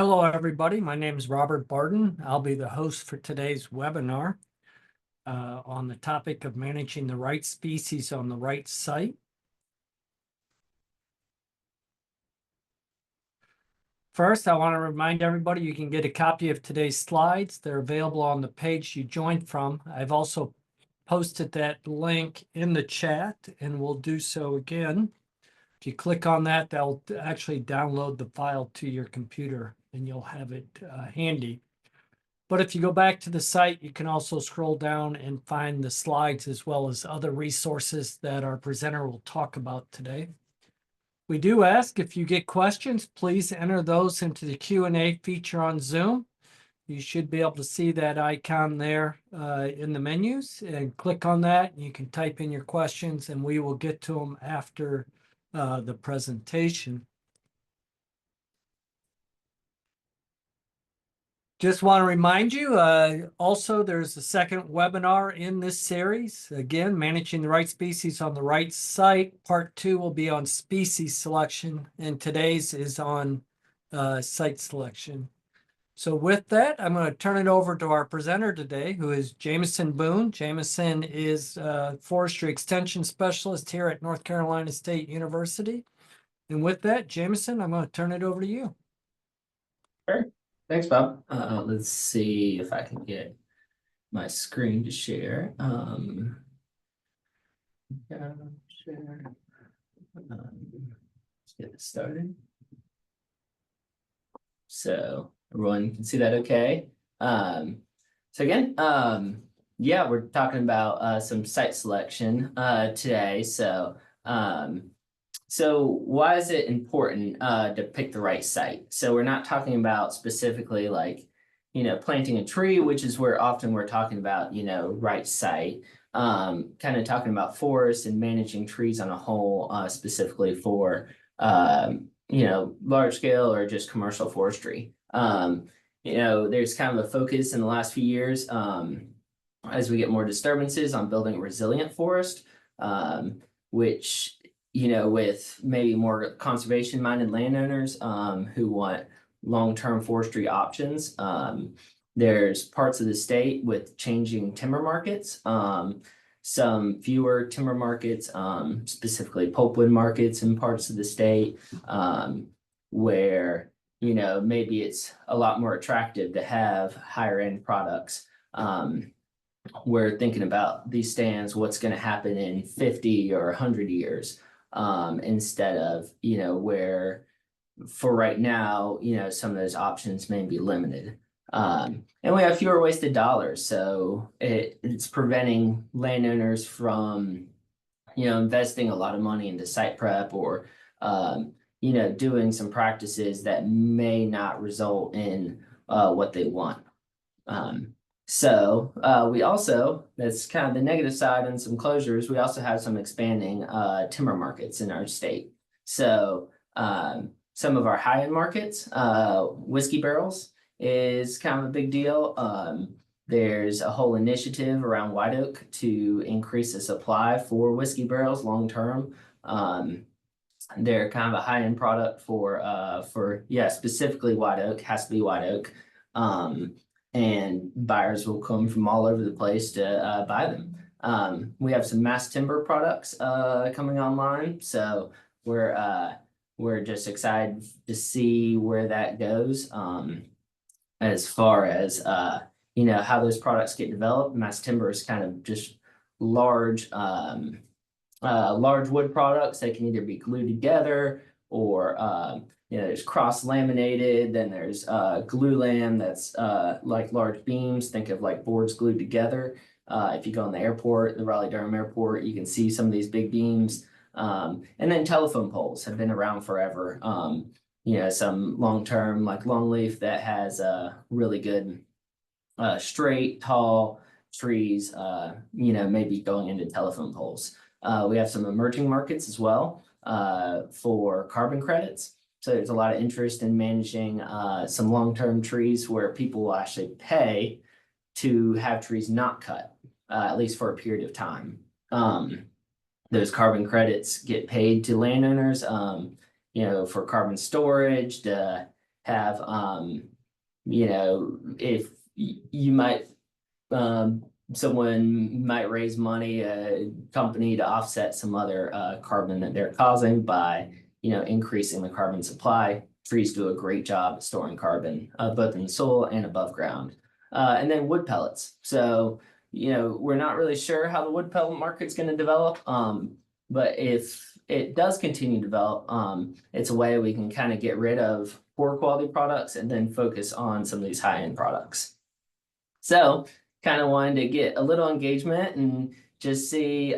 Hello, everybody. My name is Robert Barden. I'll be the host for today's webinar on the topic of managing the right species on the right site. First, I want to remind everybody you can get a copy of today's slides. They're available on the page you joined from. I've also posted that link in the chat, and we'll do so again. If you click on that, they'll actually download the file to your computer, and you'll have it handy. But if you go back to the site, you can also scroll down and find the slides as well as other resources that our presenter will talk about today. We do ask if you get questions, please enter those into the Q&A feature on Zoom. You should be able to see that icon there in the menus and click on that. You can type in your questions and we will get to them after the presentation. Just want to remind you, also there's a second webinar in this series. Again, managing the right species on the right site. Part 2 will be on species selection, and today's is on site selection. So with that, I'm going to turn it over to our presenter today, who is Jameson Boone. Jameson is Forestry Extension Specialist here at North Carolina State University. And with that, Jameson, I'm going to turn it over to you. Sure. Thanks, Bob. Let's see if I can get my screen to share. Share. Let's get this started. So everyone can see that okay. So again, yeah, we're talking about some site selection today. So why is it important to pick the right site? So we're not talking about specifically like, planting a tree, which is where often we're talking about, right site. Kind of talking about forests and managing trees on a whole, specifically for, large scale or just commercial forestry. There's kind of a focus in the last few years as we get more disturbances on building a resilient forest, which with maybe more conservation-minded landowners who want long-term forestry options. There's parts of the state with changing timber markets, some fewer timber markets, specifically pulpwood markets in parts of the state, where maybe it's a lot more attractive to have higher-end products. We're thinking about these stands, what's going to happen in 50 or 100 years. Instead of, where for right now, some of those options may be limited. And we have fewer wasted dollars. So it's preventing landowners from, investing a lot of money into site prep or, doing some practices that may not result in what they want. So we also, that's kind of the negative side and some closures, we also have some expanding timber markets in our state. So some of our high-end markets, whiskey barrels is kind of a big deal. There's a whole initiative around white oak to increase the supply for whiskey barrels long-term. They're kind of a high-end product for specifically white oak, has to be white oak. And buyers will come from all over the place to buy them. We have some mass timber products coming online, so we're just excited to see where that goes. As far as how those products get developed, mass timber is kind of just large wood products that can either be glued together or there's cross laminated, then there's glue lam that's like large beams, think of like boards glued together. If you go in the airport, the Raleigh-Durham Airport, you can see some of these big beams. And then telephone poles have been around forever. Some long-term like longleaf that has really good straight, tall trees, maybe going into telephone poles. We have some emerging markets as well for carbon credits. So there's a lot of interest in managing some long-term trees where people will actually pay to have trees not cut, at least for a period of time. Those carbon credits get paid to landowners, for carbon storage, to have, if you might, someone might raise money, a company, to offset some other carbon that they're causing by, increasing the carbon supply. Trees do a great job at storing carbon, both in the soil and above ground. And then wood pellets. So, we're not really sure how the wood pellet market's going to develop. But if it does continue to develop, it's a way we can kind of get rid of poor quality products and then focus on some of these high-end products. So kind of wanted to get a little engagement and just see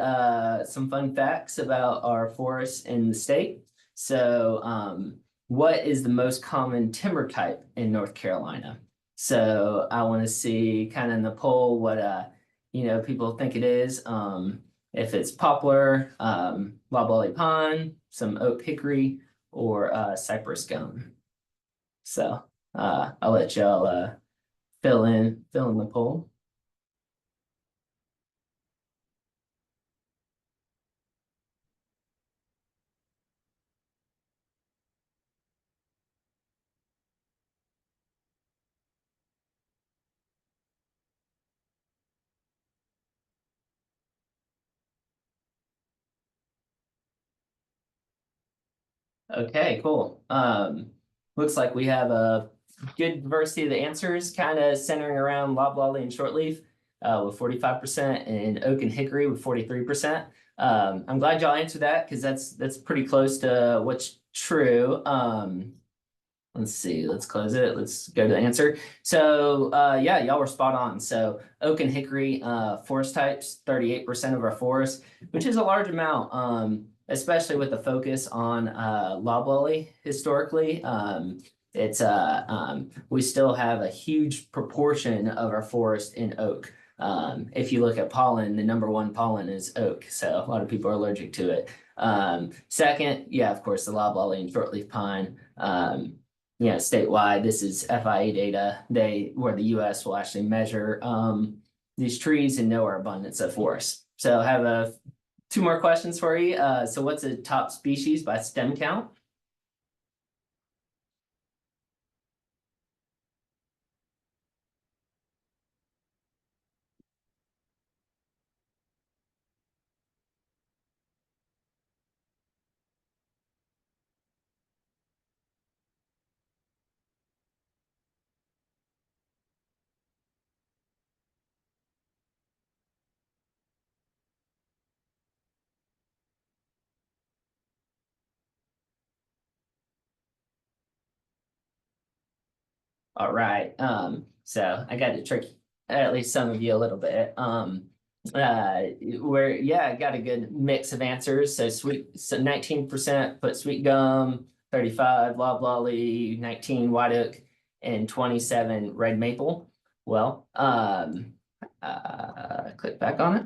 some fun facts about our forests in the state. So what is the most common timber type in North Carolina? So I want to see kind of in the poll what people think it is. If it's poplar, loblolly pine, some oak hickory, or cypress gum. So I'll let y'all fill in the poll. Okay, cool. Looks like we have a good diversity of the answers, kind of centering around loblolly and shortleaf with 45%, and oak and hickory with 43%. I'm glad y'all answered that because that's pretty close to what's true. Let's see, let's close it. Let's go to the answer. So yeah, y'all were spot on. So oak and hickory forest types, 38% of our forest, which is a large amount, especially with the focus on loblolly historically. We still have a huge proportion of our forest in oak. If you look at pollen, the number one pollen is oak. So a lot of people are allergic to it. Second, yeah, of course, the loblolly and shortleaf pine. Statewide, this is FIA data. Where the U.S. will actually measure these trees and know our abundance of forest. So I have two more questions for you. So what's the top species by stem count? All right. So I got to trick at least some of you a little bit. I got a good mix of answers. So 19% put sweet gum, 35 loblolly, 19 white oak, and 27 red maple. Well, click back on it.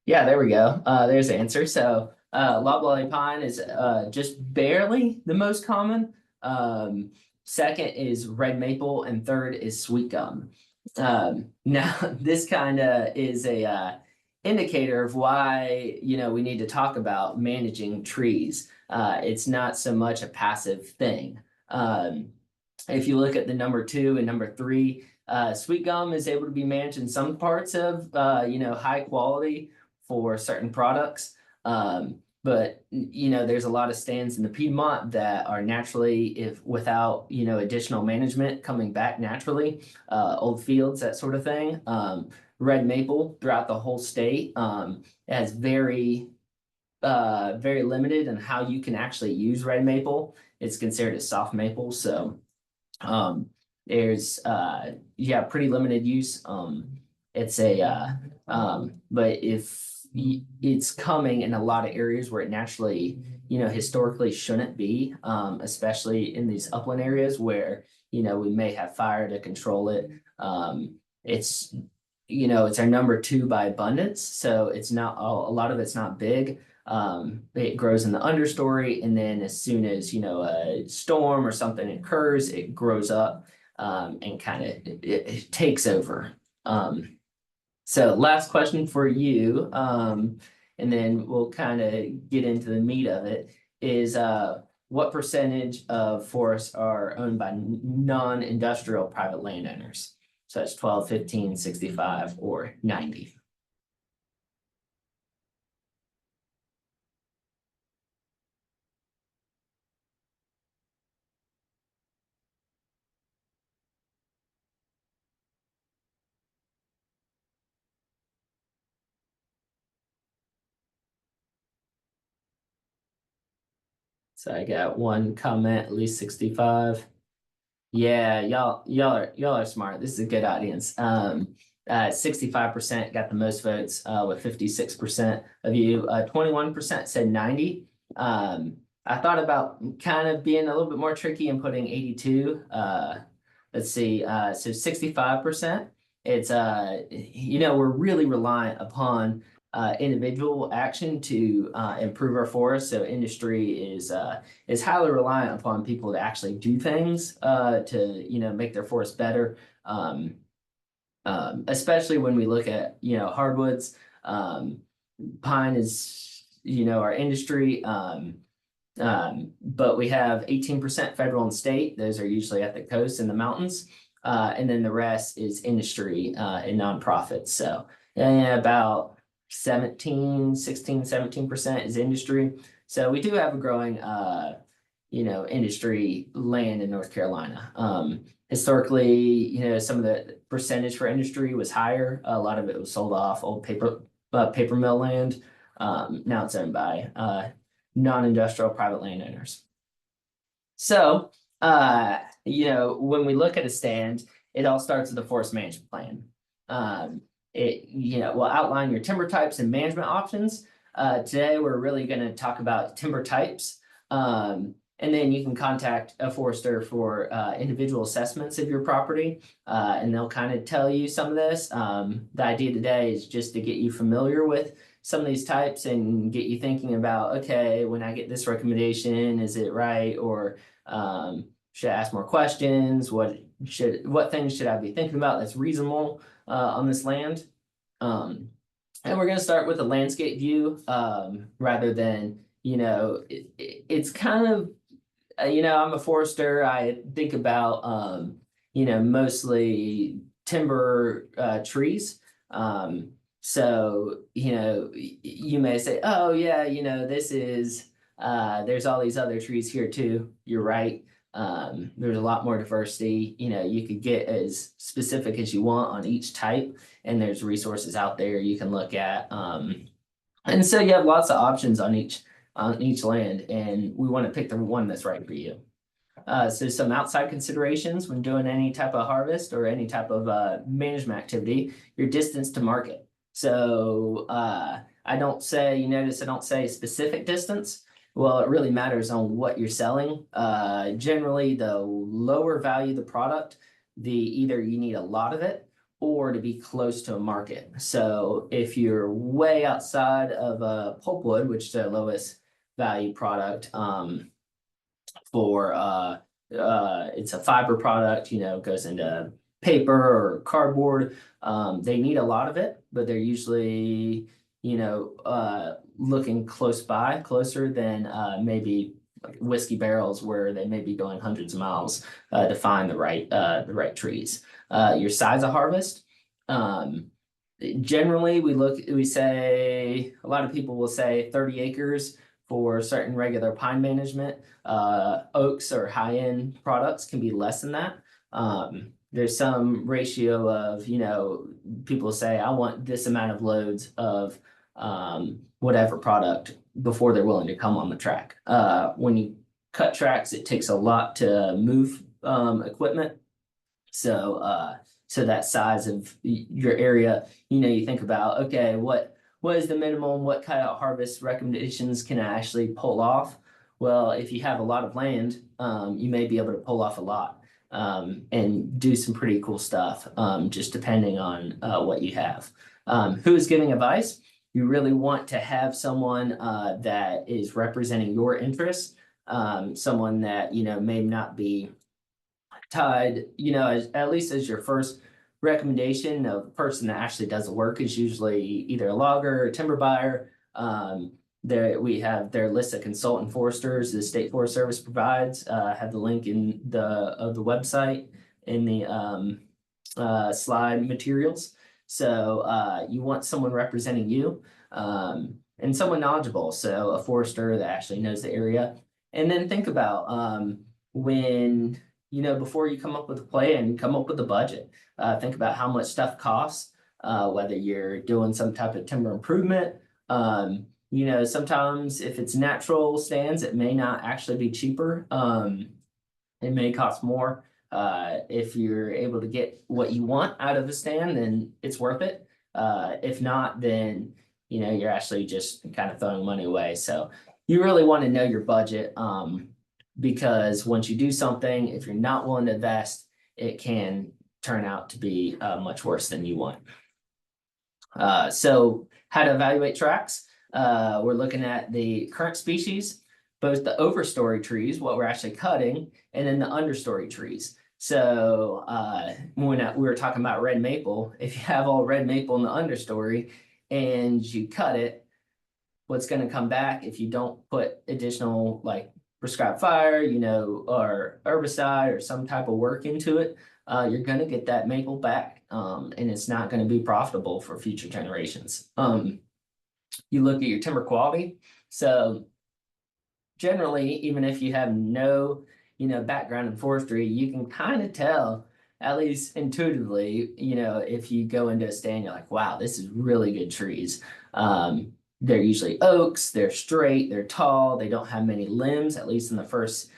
Yeah, there we go. There's the answer. So loblolly pine is just barely the most common. Second is red maple, and third is sweet gum. Now this kind of is a indicator of why we need to talk about managing trees. It's not so much a passive thing. If you look at the number 2 and number 3, sweet gum is able to be managed in some parts of high quality for certain products. But there's a lot of stands in the Piedmont that are naturally, if without additional management, coming back naturally, old fields, that sort of thing. Red maple throughout the whole state has very limited in how you can actually use red maple. It's considered a soft maple, so there's pretty limited use. But if it's coming in a lot of areas where it naturally, historically shouldn't be, especially in these upland areas where, we may have fire to control it. It's our number 2 by abundance. So it's not a lot of it's not big. It grows in the understory. And then as soon as, a storm or something occurs, it grows up and kind of it takes over. So last question for you, and then we'll kind of get into the meat of it, is what percentage of forests are owned by non-industrial private landowners? So that's 12, 15, 65, or 90. So I got one comment, at least 65. Yeah, y'all are smart. This is a good audience. 65% got the most votes, with 56% of you. 21% said 90. I thought about kind of being a little bit more tricky and putting 82. Let's see, so 65%. It's we're really reliant upon individual action to improve our forest. So industry is highly reliant upon people to actually do things to make their forest better. Especially when we look at hardwoods. Pine is our industry. But we have 18% federal and state. Those are usually at the coast and the mountains. And then the rest is industry and nonprofits. So about 17% is industry. So we do have a growing industry land in North Carolina. Historically, some of the percentage for industry was higher. A lot of it was sold off old paper mill land. Now it's owned by non-industrial private landowners. So, when we look at a stand, it all starts with a forest management plan. It will outline your timber types and management options. Today, we're really going to talk about timber types. And then you can contact a forester for individual assessments of your property, and they'll kind of tell you some of this. The idea today is just to get you familiar with some of these types and get you thinking about, okay, when I get this recommendation, is it right? Or should I ask more questions? What things should I be thinking about that's reasonable on this land? And we're going to start with a landscape view rather than, it's kind of, I'm a forester. I think about, mostly timber trees. So, you may say, oh yeah, this is, there's all these other trees here too. You're right. There's a lot more diversity. You could get as specific as you want on each type, and there's resources out there you can look at. And so you have lots of options on each land, and we want to pick the one that's right for you. So some outside considerations when doing any type of harvest or any type of management activity, your distance to market. So I don't say, I don't say specific distance. Well, it really matters on what you're selling. Generally, the lower value the product, either you need a lot of it or to be close to a market. So if you're way outside of pulpwood, which is the lowest value product for it's a fiber product, goes into paper or cardboard. They need a lot of it, but they're usually looking closer than maybe like whiskey barrels, where they may be going hundreds of miles to find the right trees. Your size of harvest. Generally, we say, a lot of people will say 30 acres for certain regular pine management. Oaks or high-end products can be less than that. There's some ratio of, people say, I want this amount of loads of whatever product before they're willing to come on the track. When you cut tracks, it takes a lot to move equipment. So that size of your area, you think about, okay, what is the minimum? What kind of harvest recommendations can I actually pull off? Well, if you have a lot of land, you may be able to pull off a lot and do some pretty cool stuff, just depending on what you have. Who is giving advice? You really want to have someone that is representing your interests, someone that, may not be tied, at least as your first recommendation. Of person that actually does the work is usually either a logger or a timber buyer. There we have their list of consultant foresters the State Forest Service provides. Have the link in the website in the slide materials. So you want someone representing you and someone knowledgeable. So a forester that actually knows the area. And then think about when, before you come up with a plan, come up with a budget. Think about how much stuff costs, whether you're doing some type of timber improvement. Sometimes if it's natural stands, it may not actually be cheaper. It may cost more. If you're able to get what you want out of a stand, then it's worth it. If not, then you're actually just kind of throwing money away. So you really want to know your budget, because once you do something, if you're not willing to invest, it can turn out to be much worse than you want. So how to evaluate tracks? We're looking at the current species, both the overstory trees, what we're actually cutting, and then the understory trees. So when we were talking about red maple, if you have all red maple in the understory and you cut it, what's going to come back if you don't put additional like prescribed fire, or herbicide or some type of work into it, you're going to get that maple back, and it's not going to be profitable for future generations. You look at your timber quality. So generally, even if you have no background in forestry, you can kind of tell, at least intuitively, if you go into a stand, you're like, wow, this is really good trees. They're usually oaks, they're straight, they're tall, they don't have many limbs, at least in the first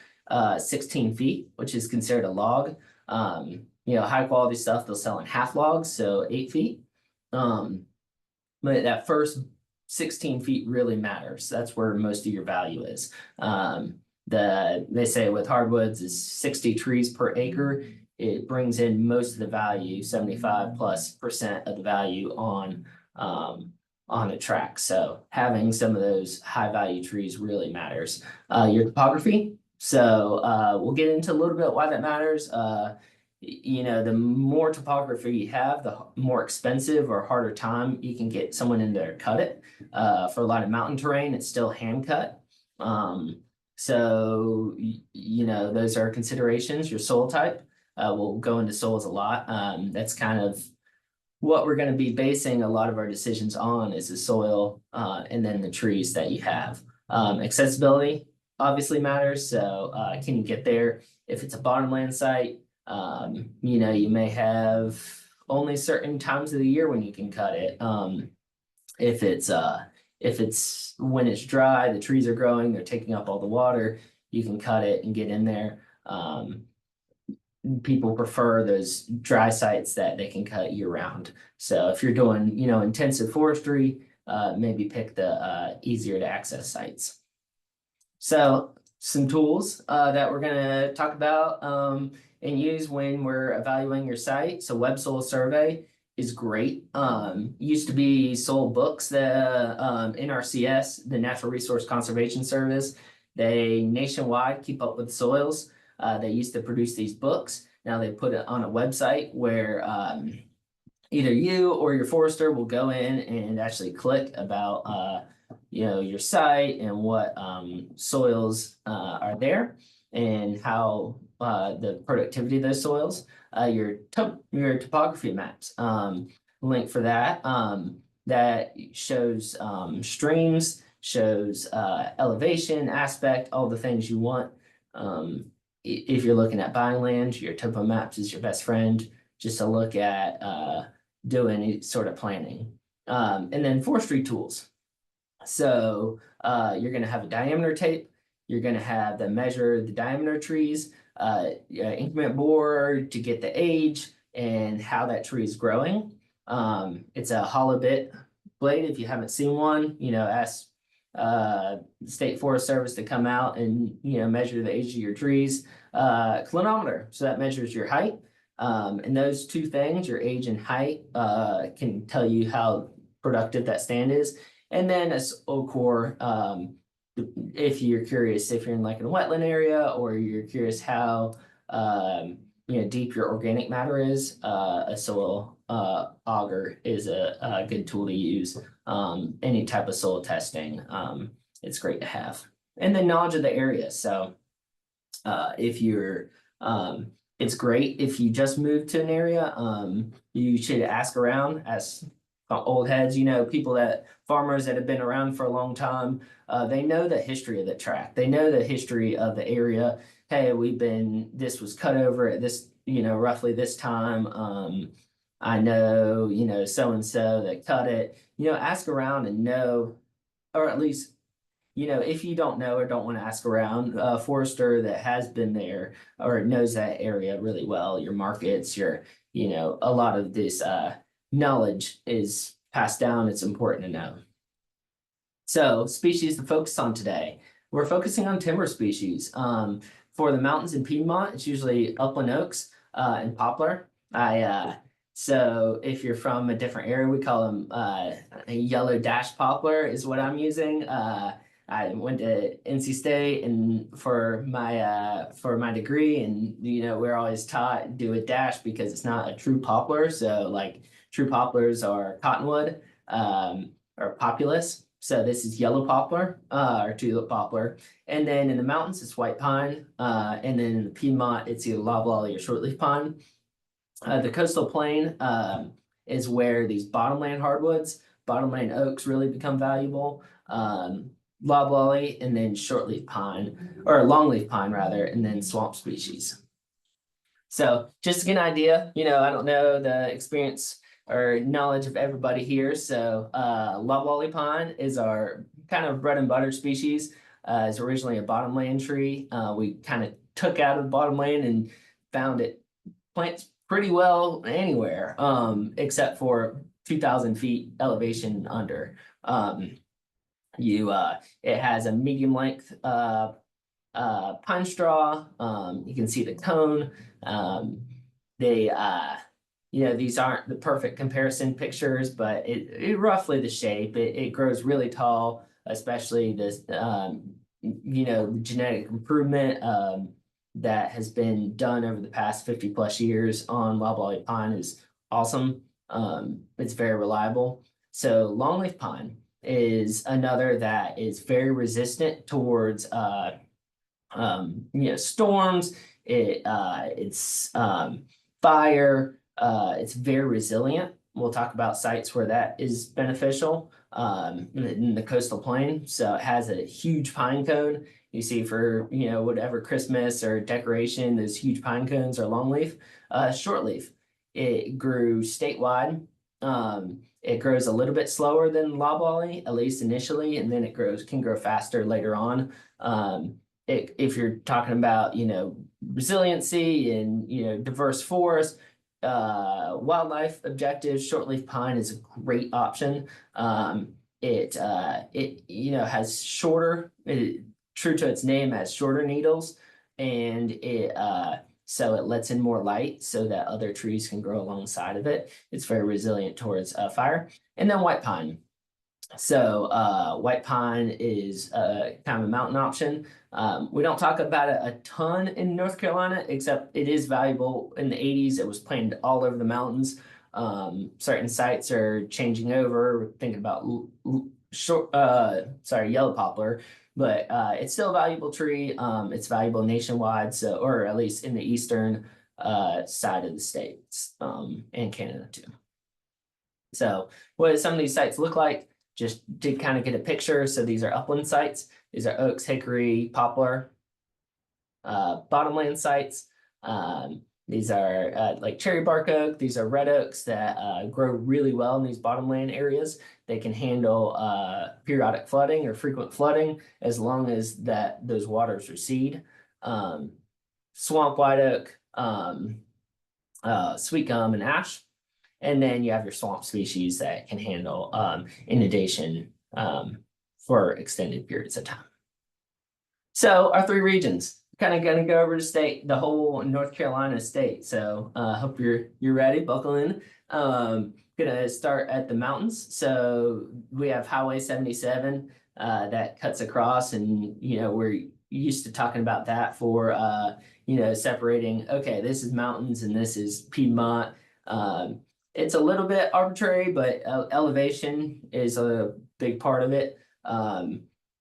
16 feet, which is considered a log. High quality stuff they'll sell in half logs, so 8 feet. But that first 16 feet really matters. That's where most of your value is. They say with hardwoods is 60 trees per acre. It brings in most of the value, 75+% of the value on a track. So having some of those high value trees really matters. Your topography. So we'll get into a little bit why that matters. The more topography you have, the more expensive or harder time you can get someone in there to cut it. For a lot of mountain terrain, it's still hand cut. So those are considerations. Your soil type. We'll go into soils a lot. That's kind of what we're going to be basing a lot of our decisions on, is the soil and then the trees that you have. Accessibility obviously matters. So can you get there? If it's a bottomland site, you may have only certain times of the year when you can cut it. If it's when it's dry, the trees are growing, they're taking up all the water, you can cut it and get in there. People prefer those dry sites that they can cut year round. So if you're doing, intensive forestry, maybe pick the easier to access sites. So some tools that we're going to talk about and use when we're evaluating your site. So web soil survey is great. Used to be soil books. The NRCS, the Natural Resource Conservation Service, they nationwide keep up with soils. They used to produce these books. Now they put it on a website where either you or your forester will go in and actually click about your site and what soils are there and how the productivity of those soils. Your topography maps, link for that. That shows streams, shows elevation aspect, all the things you want. If you're looking at buying land, your topo maps is your best friend, just to look at doing any sort of planning. And then forestry tools. So you're going to have a diameter tape. You're going to have the measure the diameter trees, increment bore to get the age and how that tree is growing. It's a hollow bit blade. If you haven't seen one, ask State Forest Service to come out and measure the age of your trees. Clinometer, so that measures your height. And those two things, your age and height, can tell you how productive that stand is. And then a soil core, if you're curious, if you're in like a wetland area, or you're curious how deep your organic matter is, a soil auger is a good tool to use. Any type of soil testing. it's great to have. And then knowledge of the area. So if you're it's great if you just moved to an area. You should ask around, ask old heads, people farmers that have been around for a long time. They know the history of the tract. They know the history of the area. Hey, this was cut over at this, roughly this time. I know, so and so that cut it. Ask around and know, or at least, if you don't know or don't want to ask around, a forester that has been there or knows that area really well, your markets, a lot of this knowledge is passed down. It's important to know. So species to focus on today. We're focusing on timber species. For the mountains in Piedmont, it's usually upland oaks and poplar. So if you're from a different area, we call them a yellow dash poplar is what I'm using. I went to NC State and for my degree, and we're always taught do a dash because it's not a true poplar. So like true poplars are cottonwood or populus. So this is yellow poplar or tulip poplar, and then in the mountains it's white pine, and then in the Piedmont it's either loblolly or shortleaf pine. The coastal plain is where these bottomland hardwoods, bottomland oaks really become valuable. Loblolly and then shortleaf pine, or longleaf pine rather, and then swamp species. So just to get an idea, I don't know the experience or knowledge of everybody here. So loblolly pine is our kind of bread and butter species. It's originally a bottomland tree. We kind of took out of the bottomland and found it plants pretty well anywhere, except for 2,000 feet elevation under. It has a medium length pine straw. You can see the cone. These aren't the perfect comparison pictures, but it roughly the shape. It grows really tall, especially this genetic improvement that has been done over the past 50 plus years on loblolly pine is awesome. It's very reliable. So longleaf pine is another that is very resistant towards storms. It's fire. It's very resilient. We'll talk about sites where that is beneficial in the coastal plain. So it has a huge pine cone. You see for whatever Christmas or decoration, those huge pine cones are longleaf. Shortleaf, it grew statewide. It grows a little bit slower than loblolly, at least initially, and then it can grow faster later on. If you're talking about resiliency and diverse forest, wildlife objectives, shortleaf pine is a great option. It has shorter, true to its name, has shorter needles, and so it lets in more light so that other trees can grow alongside of it. It's very resilient towards fire. And then white pine. So white pine is kind of a mountain option. We don't talk about it a ton in North Carolina, except it is valuable. In the 80s, it was planted all over the mountains. Certain sites are changing over. We're thinking about yellow poplar, but it's still a valuable tree. It's valuable nationwide, or at least in the eastern side of the states, and Canada too. So what do some of these sites look like? Just to kind of get a picture. So these are upland sites. These are oaks, hickory, poplar, bottomland sites. These are like cherry bark oak. These are red oaks that grow really well in these bottomland areas. They can handle periodic flooding or frequent flooding as long as those waters recede. Swamp white oak, sweet gum, and ash. And then you have your swamp species that can handle inundation for extended periods of time. So our three regions, kind of going to go over the whole North Carolina state. So hope you're ready, buckle in. Gonna start at the mountains. So we have Highway 77 that cuts across, and we're used to talking about that for separating, okay, this is mountains and this is Piedmont. It's a little bit arbitrary, but elevation is a big part of it.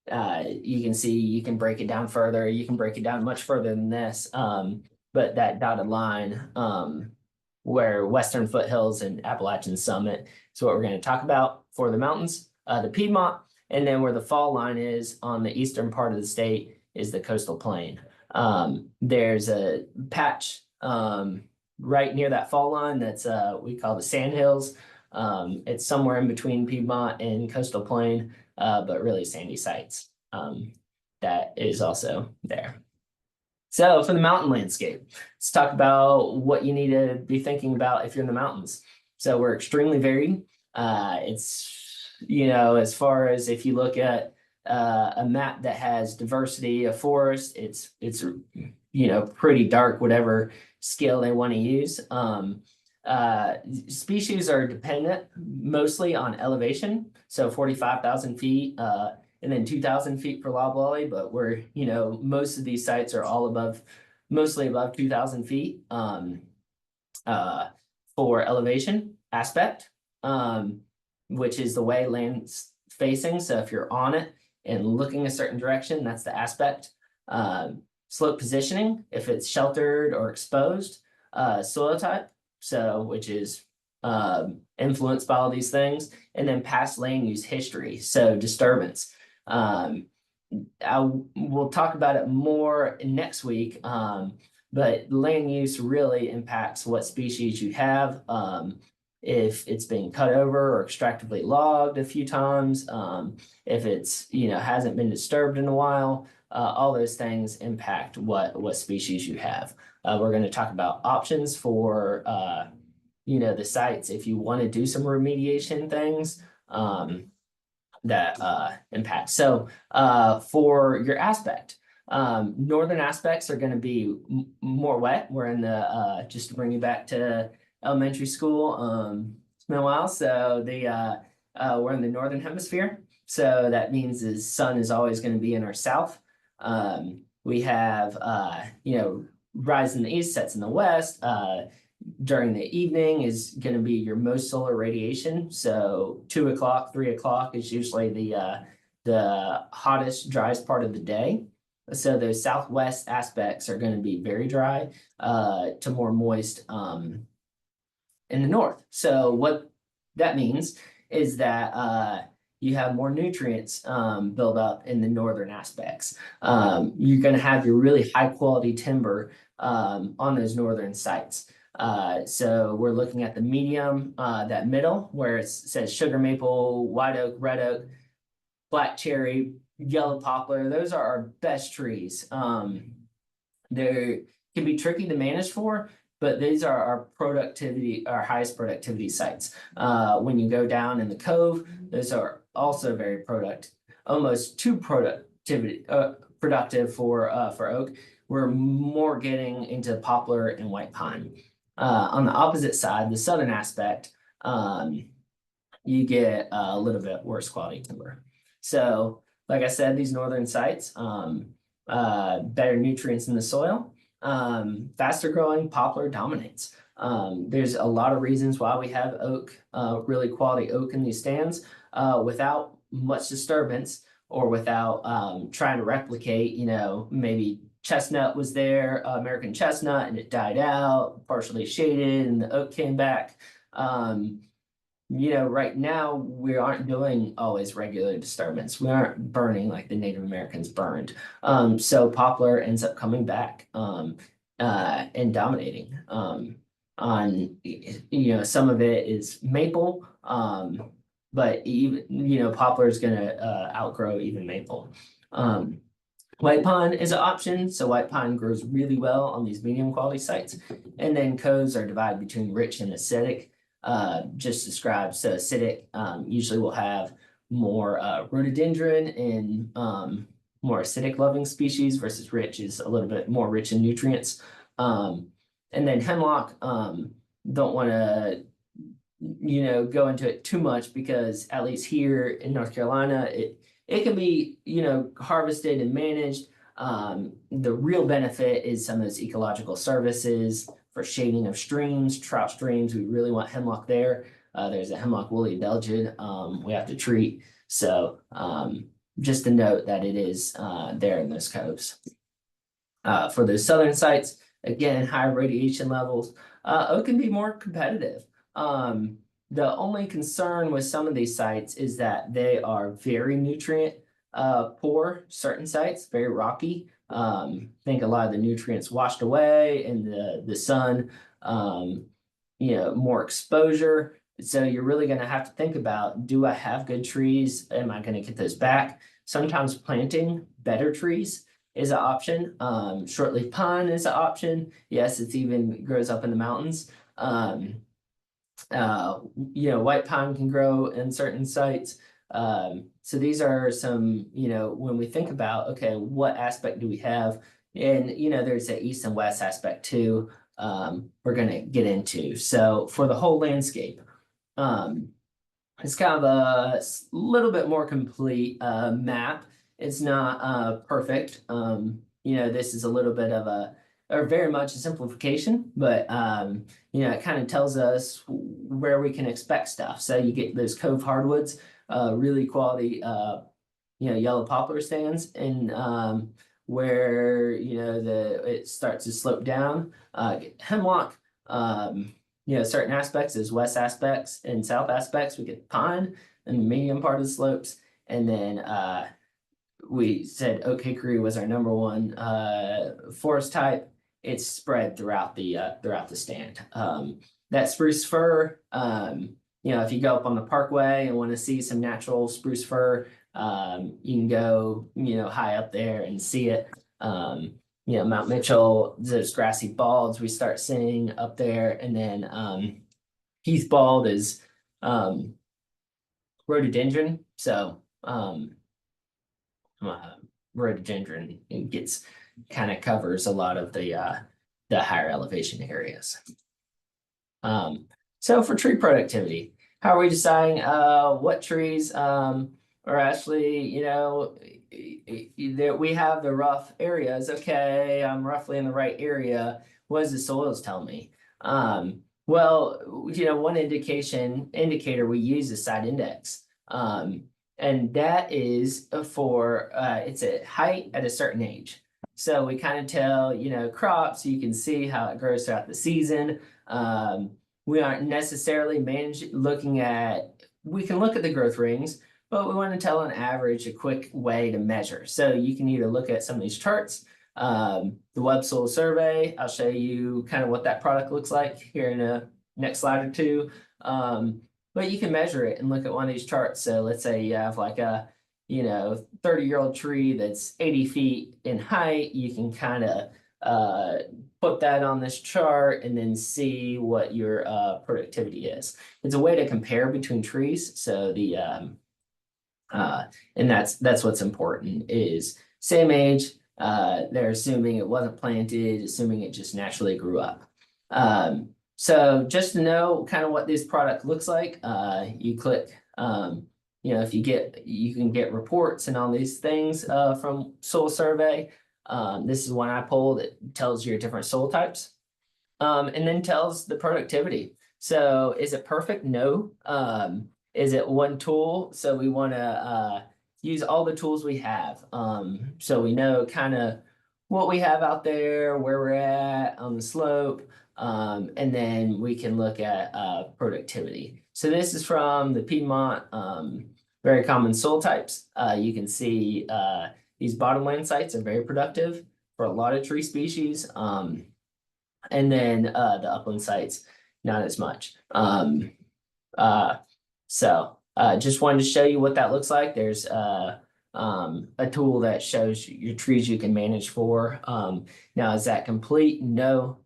You can see, you can break it down further, you can break it down much further than this. But that dotted line, where Western Foothills and Appalachian Summit is what we're going to talk about for the mountains, the Piedmont, and then where the fall line is on the eastern part of the state is the coastal plain. There's a patch right near that fall line that's we call the Sand Hills. It's somewhere in between Piedmont and coastal plain, but really sandy sites that is also there. So for the mountain landscape, let's talk about what you need to be thinking about if you're in the mountains. So we're extremely varied. It's, you know, as far as if you look at a map that has diversity of forest, it's you know, pretty dark, whatever scale they want to use. Species are dependent mostly on elevation, so 45,000 feet, and then 2,000 feet for loblolly, but we're, you know, most of these sites are all above, mostly above 2,000 feet for elevation aspect, which is the way land's facing. So if you're on it and looking a certain direction, that's the aspect. Slope positioning, if it's sheltered or exposed, soil type, so which is influenced by all these things, and then past land use history, so disturbance. We'll talk about it more next week, but land use really impacts what species you have. If it's being cut over or extractively logged a few times, if it's, you know, hasn't been disturbed in a while, all those things impact what species you have. We're going to talk about options for, you know, the sites if you want to do some remediation things that impact. So for your aspect, northern aspects are going to be more wet. We're in the, just to bring you back to elementary school, it's been a while. So we're in the northern hemisphere. So that means the sun is always going to be in our south. We have, you know, rise in the east, sets in the west. During the evening is going to be your most solar radiation. So 2 o'clock, 3 o'clock is usually the hottest, driest part of the day. So those southwest aspects are going to be very dry to more moist in the north. So what that means is that you have more nutrients build up in the northern aspects. You're going to have your really high quality timber on those northern sites. So we're looking at the medium, that middle where it says sugar maple, white oak, red oak, black cherry, yellow poplar. Those are our best trees. They can be tricky to manage for, but these are our productivity, our highest productivity sites. When you go down in the cove, those are also very almost too productive for oak. We're more getting into poplar and white pine. On the opposite side, the southern aspect, you get a little bit worse quality timber. So, like I said, these northern sites, better nutrients in the soil, faster growing poplar dominates. There's a lot of reasons why we have oak, really quality oak in these stands, without much disturbance or without trying to replicate, you know, maybe chestnut was there, American chestnut, and it died out, partially shaded, and the oak came back. You know, right now we aren't doing always regular disturbance. We aren't burning like the Native Americans burned. So poplar ends up coming back and dominating. On, you know, some of it is maple, but even, you know, poplar is going to outgrow even maple. White pine is an option. So white pine grows really well on these medium quality sites. And then coves are divided between rich and acidic, just described. So acidic usually will have more rhododendron and more acidic loving species versus rich is a little bit more rich in nutrients. And then hemlock, don't want to, you know, go into it too much because at least here in North Carolina, it can be, you know, harvested and managed. The real benefit is some of those ecological services for shading of streams, trout streams. We really want hemlock there. There's a hemlock woolly belgid we have to treat. So just a note that it is there in those coves. For those southern sites, again, high radiation levels, oak can be more competitive. The only concern with some of these sites is that they are very nutrient poor, certain sites, very rocky. I think a lot of the nutrients washed away in the sun, more exposure. So you're really going to have to think about, do I have good trees? Am I going to get those back? Sometimes planting better trees is an option. Shortleaf pine is an option. Yes, it's even grows up in the mountains. White pine can grow in certain sites. So these are some, when we think about, okay, what aspect do we have? And, there's an east and west aspect too, we're going to get into. So for the whole landscape, it's kind of a little bit more complete map. It's not perfect. This is a little bit of or very much a simplification, but it kind of tells us where we can expect stuff. So you get those cove hardwoods, really quality, yellow poplar stands, and where it starts to slope down. Hemlock, certain aspects is west aspects and south aspects. We get pine in the medium part of the slopes, and then we said oak hickory was our number one forest type. It's spread throughout the stand. That spruce fir, if you go up on the parkway and want to see some natural spruce fir, you can go high up there and see it. Mount Mitchell, those grassy balds we start seeing up there, and then Heath bald is rhododendron. So rhododendron, it gets kind of covers a lot of the higher elevation areas. So for tree productivity, how are we deciding what trees are actually, that we have the rough areas? Okay, I'm roughly in the right area. What does the soils tell me? Well, one indicator we use is side index. And that is for it's a height at a certain age. So we kind of tell, crops, you can see how it grows throughout the season. We aren't necessarily we can look at the growth rings, but we want to tell an average, a quick way to measure. So you can either look at some of these charts, the Web Soil Survey. I'll show you kind of what that product looks like here in a next slide or two. But you can measure it and look at one of these charts. So let's say you have like a 30-year-old tree that's 80 feet in height. You can kind of put that on this chart and then see what your productivity is. It's a way to compare between trees. So and that's what's important is same age. They're assuming it wasn't planted, assuming it just naturally grew up. So just to know kind of what this product looks like, you click, if you can get reports and all these things from Soil Survey. This is one I pulled. It tells your different soil types, and then tells the productivity. So is it perfect? No. Is it one tool? So we want to use all the tools we have. So we know kind of what we have out there, where we're at on the slope, and then we can look at productivity. So this is from the Piedmont Very Common Soil Types. You can see these bottomland sites are very productive for a lot of tree species. And then the upland sites, not as much. So just wanted to show you what that looks like. There's a tool that shows your trees you can manage for. Now, is that complete? No,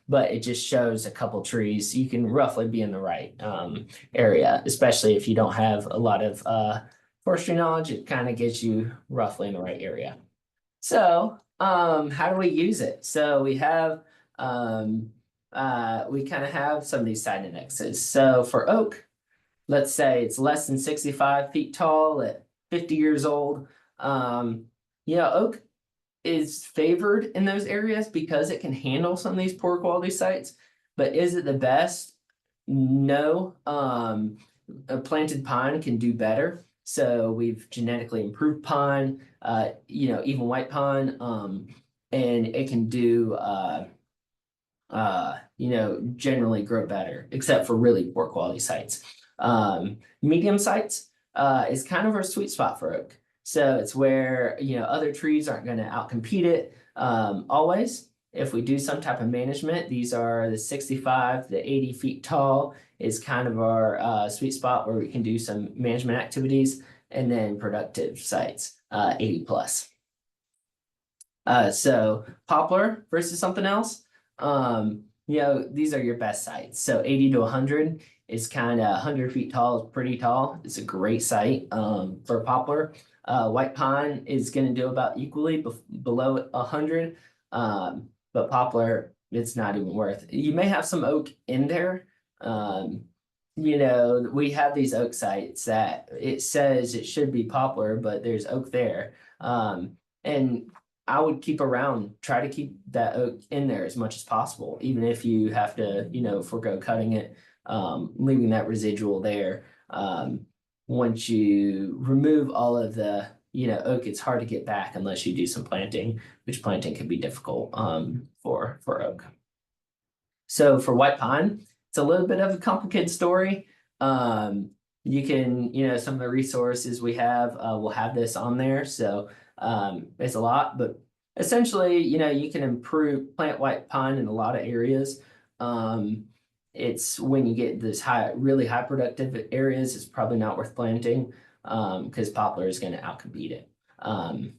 but it just shows a couple trees. You can roughly be in the right area, especially if you don't have a lot of forestry knowledge. It kind of gets you roughly in the right area. So how do we use it? So we have we kind of have some of these side indexes. So for oak, let's say it's less than 65 feet tall at 50 years old. Oak is favored in those areas because it can handle some of these poor quality sites. But is it the best? No. A planted pine can do better. So we've genetically improved pine, even white pine, and it can do generally grow better, except for really poor quality sites. Medium sites is kind of our sweet spot for oak. So it's where, other trees aren't going to outcompete it always. If we do some type of management, these are the 65 to 80 feet tall is kind of our sweet spot where we can do some management activities, and then productive sites, 80 plus. So poplar versus something else. These are your best sites. So 80 to 100 is kind of 100 feet tall, is pretty tall. It's a great site for poplar. White pine is going to do about equally below 100, but poplar, it's not even worth it. You may have some oak in there. We have these oak sites that it says it should be poplar, but there's oak there. And I would try to keep that oak in there as much as possible, even if you have to, forego cutting it, leaving that residual there. Once you remove all of the, oak, it's hard to get back unless you do some planting, which planting can be difficult for oak. So for white pine, it's a little bit of a complicated story. You can, some of the resources we have, will have this on there. So it's a lot, but essentially, you can plant white pine in a lot of areas. It's when you get this really high productive areas, it's probably not worth planting because poplar is going to outcompete it. But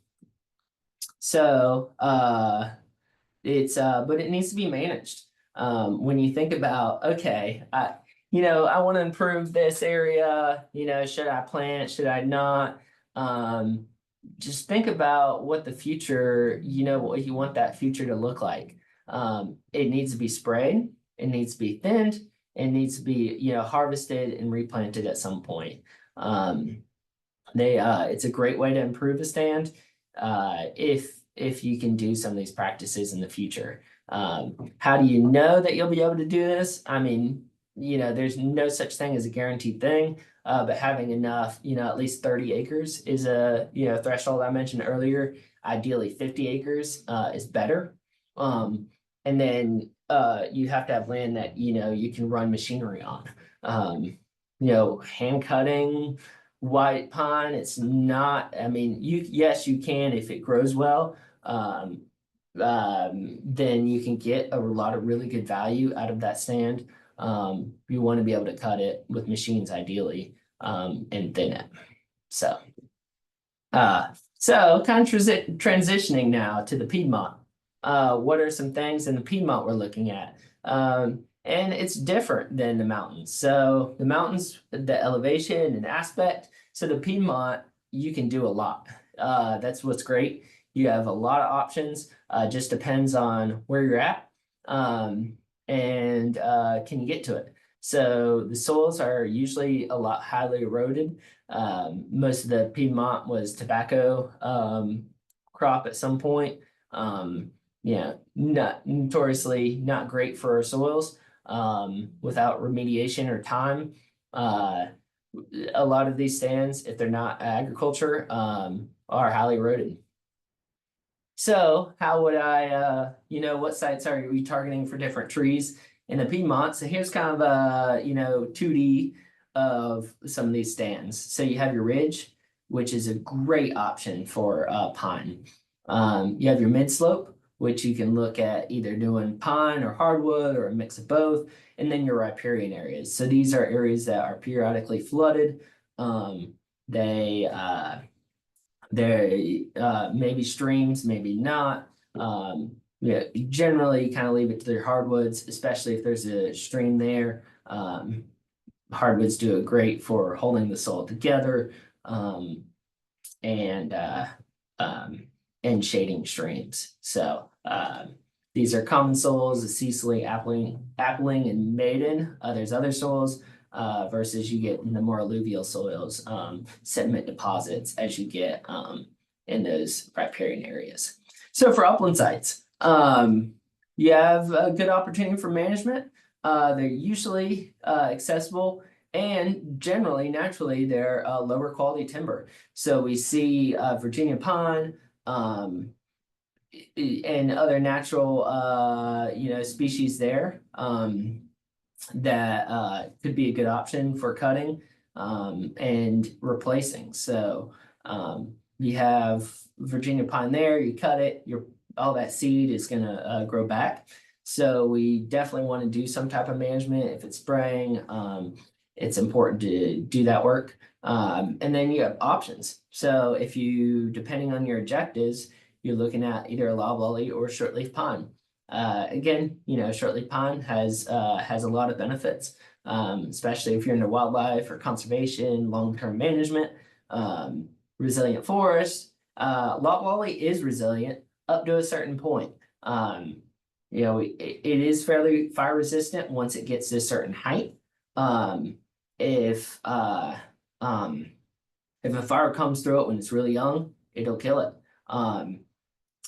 it needs to be managed. When you think about, okay, I want to improve this area, should I plant, should I not? Just think about what the future, what you want that future to look like. It needs to be sprayed, it needs to be thinned, it needs to be, harvested and replanted at some point. It's a great way to improve a stand if you can do some of these practices in the future. How do you know that you'll be able to do this? I mean, there's no such thing as a guaranteed thing, but having enough, at least 30 acres is a, threshold I mentioned earlier. Ideally 50 acres is better. And then you have to have land that, you can run machinery on. Hand cutting white pine, it's not, yes, you can if it grows well. Then you can get a lot of really good value out of that stand. You want to be able to cut it with machines ideally, and thin it. So kind of transitioning now to the Piedmont. What are some things in the Piedmont we're looking at? And it's different than the mountains. So the mountains, the elevation and aspect. So the Piedmont, you can do a lot. That's what's great. You have a lot of options. Just depends on where you're at. And can you get to it? So the soils are usually a lot highly eroded. Most of the Piedmont was tobacco crop at some point. Notoriously not great for our soils without remediation or time. A lot of these stands, if they're not agriculture, are highly eroded. So how would I, what sites are we targeting for different trees in the Piedmont? So here's kind of a, 2D of some of these stands. So you have your ridge, which is a great option for pine. You have your mid slope, which you can look at either doing pine or hardwood or a mix of both, and then your riparian areas. So these are areas that are periodically flooded. They maybe streams, maybe not. Generally kind of leave it to their hardwoods, especially if there's a stream there. Hardwoods do it great for holding the soil together and shading streams. So these are common soils: the Cecily, Appling, and Maiden. There's other soils. Versus you get in the more alluvial soils, sediment deposits as you get in those riparian areas. So for upland sites, you have a good opportunity for management. They're usually accessible and generally, naturally, they're lower quality timber. So we see Virginia pine, and other natural species there that could be a good option for cutting and replacing. So you have Virginia pine there, you cut it, all that seed is gonna grow back. So we definitely want to do some type of management. If it's spraying, it's important to do that work. And then you have options. So if you, depending on your objectives, you're looking at either a loblolly or shortleaf pine. Again, shortleaf pine has a lot of benefits, especially if you're into wildlife or conservation, long-term management, resilient forest. Loblolly is resilient up to a certain point. It is fairly fire resistant once it gets to a certain height. If a fire comes through it when it's really young, it'll kill it.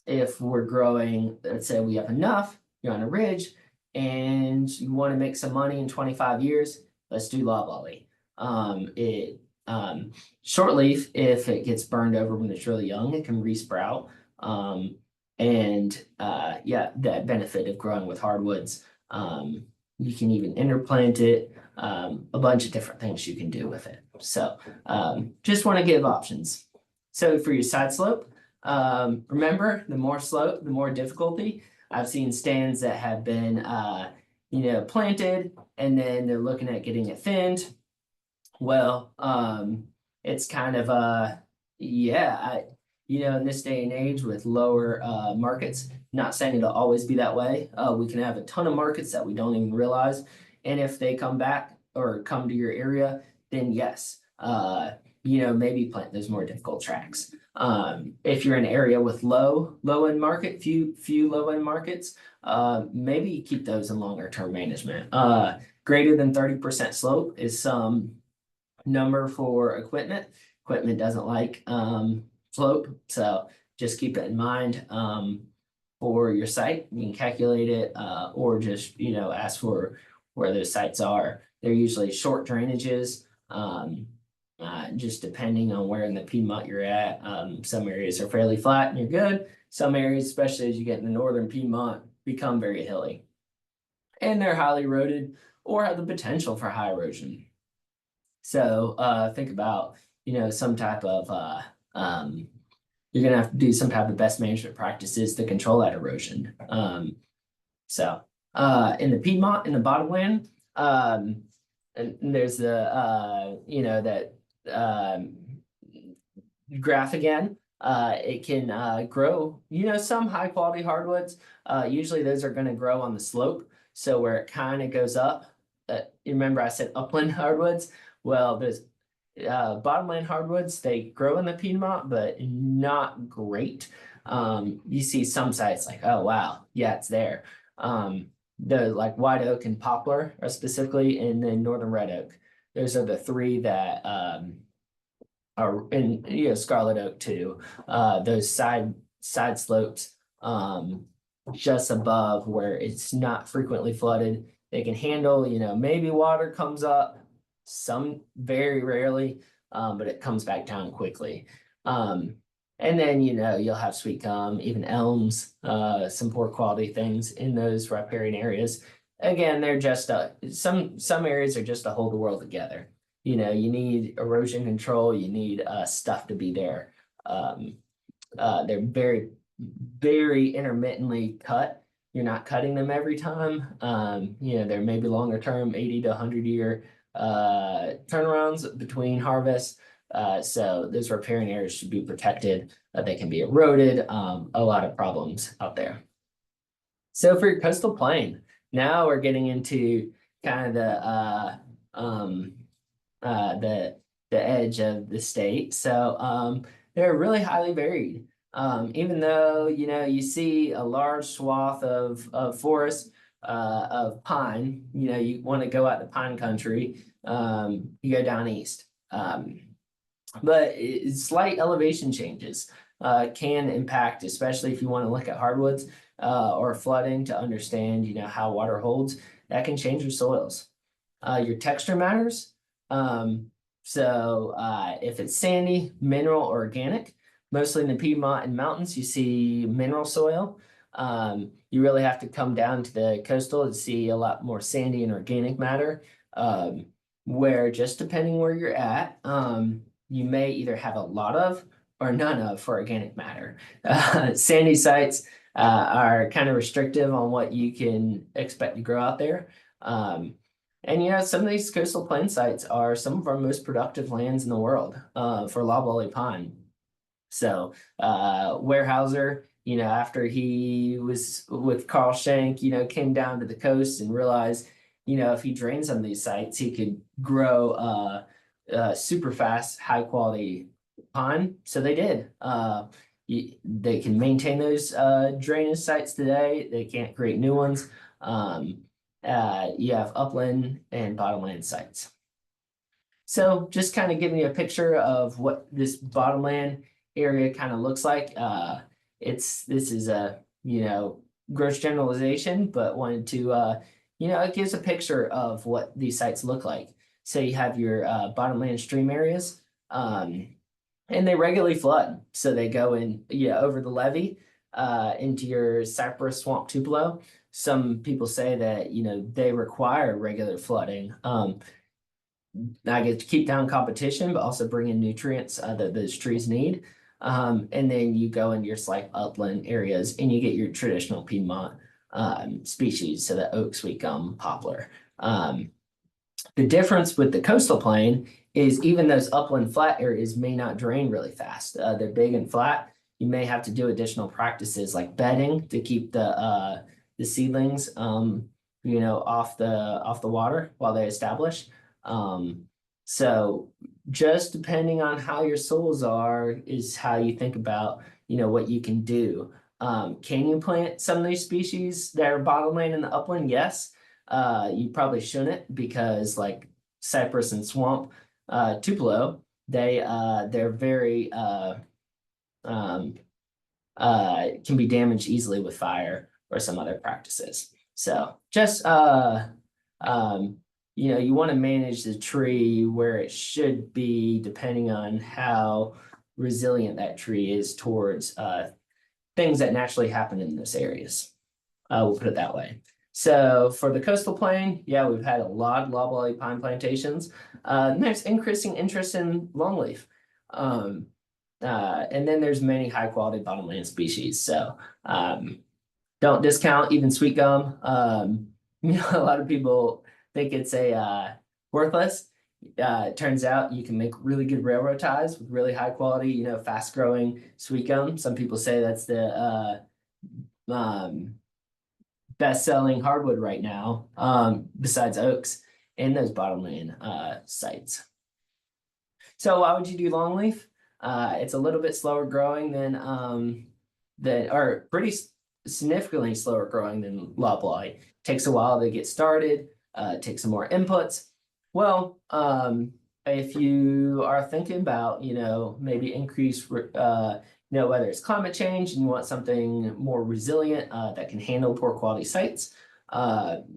If we're growing, let's say we have enough, you're on a ridge, and you want to make some money in 25 years, let's do loblolly. Shortleaf, if it gets burned over when it's really young, it can resprout. That benefit of growing with hardwoods. You can even interplant it, a bunch of different things you can do with it. So just want to give options. So for your side slope, remember, the more slope, the more difficulty. I've seen stands that have been planted and then they're looking at getting it thinned. Well, it's kind of in this day and age with lower markets, not saying it'll always be that way. We can have a ton of markets that we don't even realize. And if they come back or come to your area, then yes, maybe plant those more difficult tracks. If you're in an area with low end market, few low end markets, maybe keep those in longer term management. Greater than 30% slope is some number for equipment. Equipment doesn't like slope, so just keep it in mind for your site. You can calculate it or just ask for where those sites are. They're usually short drainages, just depending on where in the Piedmont you're at. Some areas are fairly flat and you're good. Some areas, especially as you get in the northern Piedmont, become very hilly, and they're highly eroded or have the potential for high erosion. So think about some type of you're gonna have to do some type of best management practices to control that erosion. In the Piedmont, in the bottomland, and there's the graph again. It can grow, some high quality hardwoods. Usually those are going to grow on the slope, so where it kind of goes up. Remember I said upland hardwoods? Well, there's bottomland hardwoods, they grow in the Piedmont, but not great. You see some sites like, oh wow, yeah, it's there. The like white oak and poplar are specifically in the northern red oak. Those are the three that are in scarlet oak too. Those side slopes just above where it's not frequently flooded. They can handle, maybe water comes up, some very rarely, but it comes back down quickly. And then, you'll have sweet gum, even elms, some poor quality things in those riparian areas. Again, they're just some areas are just to hold the world together. You need erosion control, you need stuff to be there. They're very, very intermittently cut. You're not cutting them every time. There may be longer term, 80 to 100 year turnarounds between harvests. So those riparian areas should be protected. They can be eroded. A lot of problems out there. So for your coastal plain, now we're getting into kind of the edge of the state. So they're really highly varied. Even though you see a large swath of forest of pine, you want to go out to pine country, you go down east. But slight elevation changes can impact, especially if you want to look at hardwoods or flooding to understand, how water holds. That can change your soils. Your texture matters. If it's sandy, mineral, or organic, mostly in the Piedmont and mountains, you see mineral soil. You really have to come down to the coastal to see a lot more sandy and organic matter. Where just depending where you're at, you may either have a lot of or none of for organic matter. Sandy sites are kind of restrictive on what you can expect to grow out there. And some of these coastal plain sites are some of our most productive lands in the world for loblolly pine. So Weyerhaeuser, after he was with Carl Schenck, came down to the coast and realized, if he drained some of these sites, he could grow super fast, high quality pine. So they did. They can maintain those drainage sites today. They can't create new ones. You have upland and bottomland sites. So just kind of giving you a picture of what this bottomland area kind of looks like. This is a gross generalization, but wanted to it gives a picture of what these sites look like. So you have your bottomland stream areas, and they regularly flood. So they go in over the levee into your cypress swamp tupelo. Some people say that they require regular flooding. I get to keep down competition, but also bring in nutrients that those trees need. And then you go into your slight upland areas and you get your traditional Piedmont species, so the oak, sweet gum, poplar. The difference with the coastal plain is even those upland flat areas may not drain really fast. They're big and flat. You may have to do additional practices like bedding to keep the seedlings off the water while they establish. So just depending on how your soils are is how you think about what you can do. Can you plant some of these species that are bottomland in the upland? Yes. You probably shouldn't, because like cypress and swamp tupelo, they're very can be damaged easily with fire or some other practices. So just you want to manage the tree where it should be, depending on how resilient that tree is towards things that naturally happen in those areas. We'll put it that way. So for the coastal plain, we've had a lot of loblolly pine plantations. There's increasing interest in longleaf. And then there's many high quality bottomland species. So don't discount even sweet gum. A lot of people think it's worthless. It turns out you can make really good railroad ties with really high quality, fast growing sweet gum. Some people say that's the best selling hardwood right now, besides oaks in those bottomland sites. So why would you do longleaf? It's a little bit slower growing or pretty significantly slower growing than loblolly. Takes a while to get started. Takes some more inputs. Well, if you are thinking about, maybe increase, whether it's climate change and you want something more resilient that can handle poor quality sites,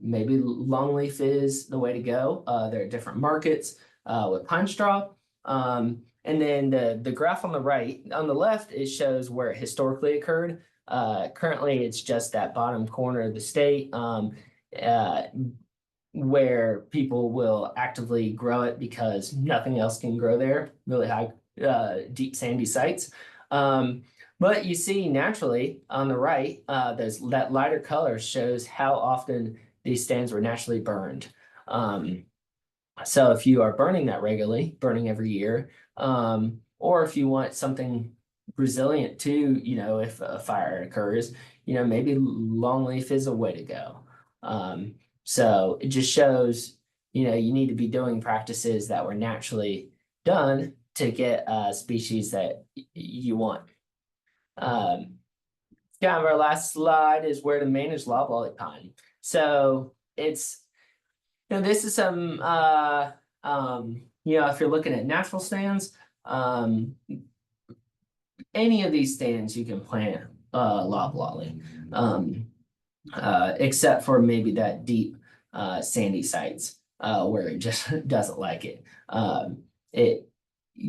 maybe longleaf is the way to go. There are different markets with pine straw. And then the graph on the right, on the left, it shows where it historically occurred. Currently, it's just that bottom corner of the state. Where people will actively grow it because nothing else can grow there, really high, deep sandy sites. But you see naturally on the right, that lighter color shows how often these stands were naturally burned. So if you are burning that regularly, burning every year, or if you want something resilient too, if a fire occurs, maybe longleaf is a way to go. So it just shows, you need to be doing practices that were naturally done to get species that you want. Kind of our last slide is where to manage loblolly pine. So it's, this is some, if you're looking at natural stands, any of these stands you can plant loblolly. Except for maybe that deep sandy sites. where it just doesn't like it. It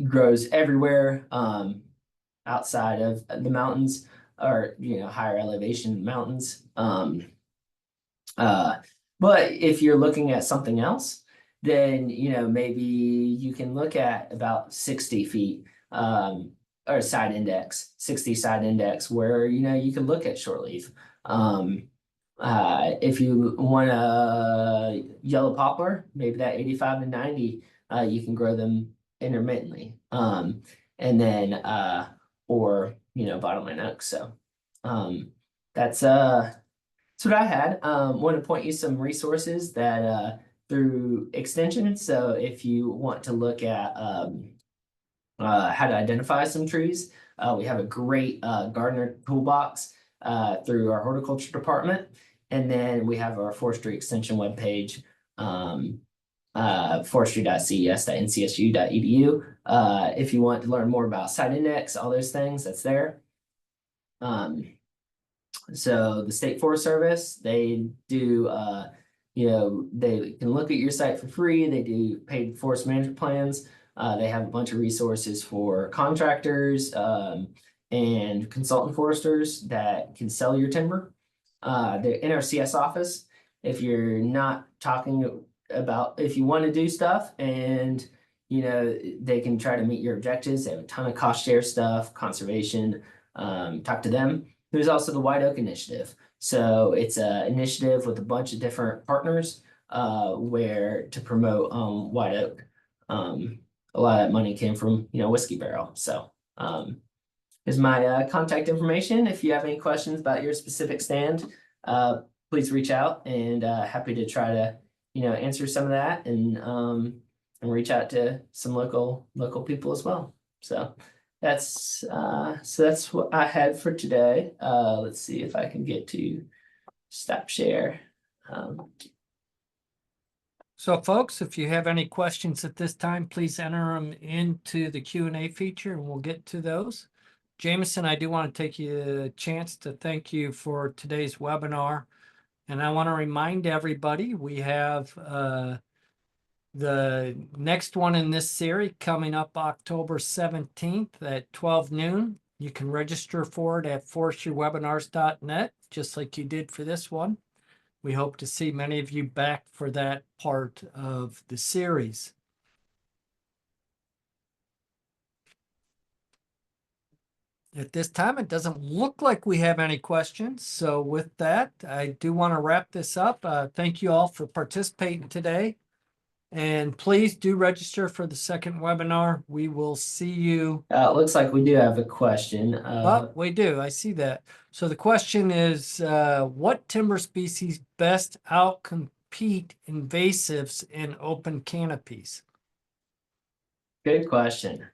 grows everywhere outside of the mountains, or higher elevation mountains. But if you're looking at something else, then maybe you can look at about 60 feet or 60 side index, where you can look at short leaf. If you want a yellow poplar, maybe that 85 to 90, you can grow them intermittently. And then or bottomland oak. So that's what I had. Want to point you some resources that through extension. So if you want to look at how to identify some trees, we have a great gardener toolbox through our horticulture department. And then we have our forestry extension webpage, forestry.ces.ncsu.edu. If you want to learn more about site index, all those things, that's there. So the State Forest Service, they do, they can look at your site for free. They do paid forest management plans. They have a bunch of resources for contractors and consultant foresters that can sell your timber. The NRCS office, if you're not talking about, if you want to do stuff and they can try to meet your objectives. They have a ton of cost share stuff, conservation, talk to them. There's also the White Oak Initiative. So it's an initiative with a bunch of different partners where to promote white oak. A lot of that money came from Whiskey Barrel. So here's my contact information. If you have any questions about your specific stand, please reach out, and happy to try to answer some of that, and reach out to some local people as well. So that's what I had for today. Let's see if I can get to stop share. So folks, if you have any questions at this time, please enter them into the Q&A feature and we'll get to those. Jameson, I do want to take a chance to thank you for today's webinar. And I want to remind everybody, we have the next one in this series coming up October 17th at 12 noon. You can register for it at forestrywebinars.net, just like you did for this one. We hope to see many of you back for that part of the series. At this time, it doesn't look like we have any questions. So with that, I do want to wrap this up. Thank you all for participating today. And please do register for the second webinar. We will see you. It looks like we do have a question. We do. I see that. So the question is, what timber species best outcompete invasives in open canopies? Good question.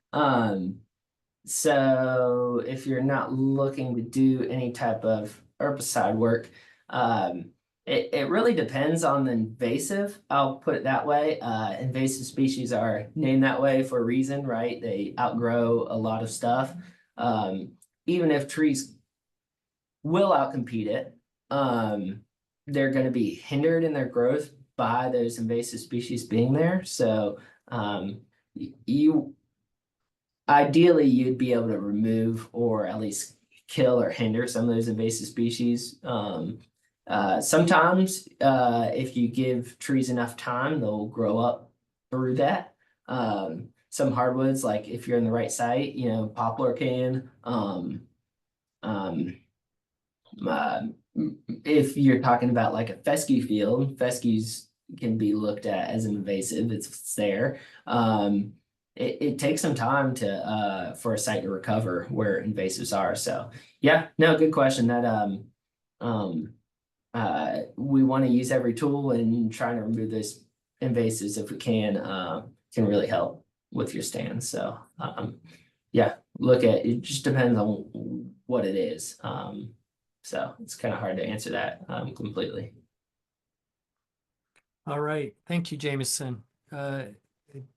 So if you're not looking to do any type of herbicide work, it really depends on the invasive. I'll put it that way. Invasive species are named that way for a reason, right? They outgrow a lot of stuff. Even if trees will outcompete it, they're going to be hindered in their growth by those invasive species being there. So ideally you'd be able to remove or at least kill or hinder some of those invasive species. Sometimes if you give trees enough time, they'll grow up through that. Some hardwoods, like if you're in the right site, poplar can. If you're talking about like a fescue field, fescues can be looked at as invasive. It's there. It takes some time to for a site to recover where invasives are. So yeah, no, good question. That we want to use every tool, and trying to remove those invasives if we can really help with your stand. So yeah, it just depends on what it is. So it's kind of hard to answer that completely. All right. Thank you, Jameson. I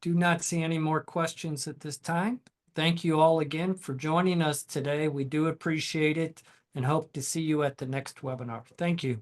do not see any more questions at this time. Thank you all again for joining us today. We do appreciate it and hope to see you at the next webinar. Thank you.